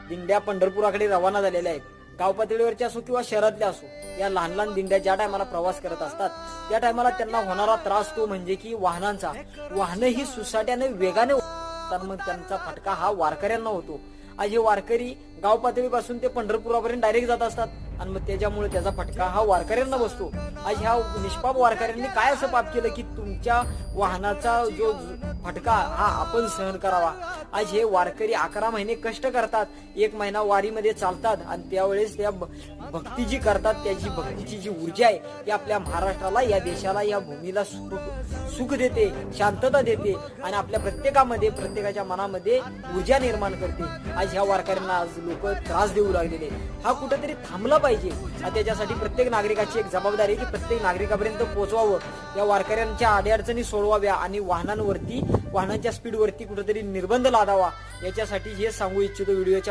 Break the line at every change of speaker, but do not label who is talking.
दिंड्या पंढरपुराकडे रवाना झालेल्या आहेत. गाव पातळीवरच्या असो किंवा शहरातल्या असो, या लहान लहान दिंड्या ज्या टायमाला प्रवास करत असतात त्या टायमाला त्यांना होणारा त्रास तो म्हणजे की वाहनांचा. वाहनं ही सुसाट्याने वेगाने तर मग त्यांचा फटका हा वारकऱ्यांना होतो. आज हे वारकरी गाव पातळीपासून ते पंढरपुरापर्यंत डायरेक्ट जात असतात आणि मग त्याच्यामुळे त्याचा फटका हा वारकऱ्यांना बसतो. आज ह्या निष्पाप वारकऱ्यांनी काय असं पाप केलं की तुमच्या वाहनाचा जो फटका हा आपण सहन करावा. आज हे वारकरी 11 महिने कष्ट करतात, 1 महिना वारीमध्ये चालतात आणि त्यावेळेस त्या भक्ती जी करतात त्याची भक्तीची जी ऊर्जा आहे ती आपल्या महाराष्ट्राला, या देशाला, या भूमीला सुख देते, शांतता देते आणि आपल्या प्रत्येकामध्ये, प्रत्येकाच्या मनामध्ये ऊर्जा निर्माण करते. आज ह्या वारकऱ्यांना आज लोक त्रास देऊ लागलेले, हा कुठेतरी थांबला पाहिजे. त्याच्यासाठी प्रत्येक नागरिकाची एक जबाबदारी आहे की प्रत्येक नागरिकापर्यंत पोहोचवावं, या वारकऱ्यांच्या अडीअडचणी सोडवाव्या आणि वाहनांच्या स्पीडवरती कुठेतरी निर्बंध लादावा. याच्यासाठी हे सांगू इच्छितो व्हिडिओच्या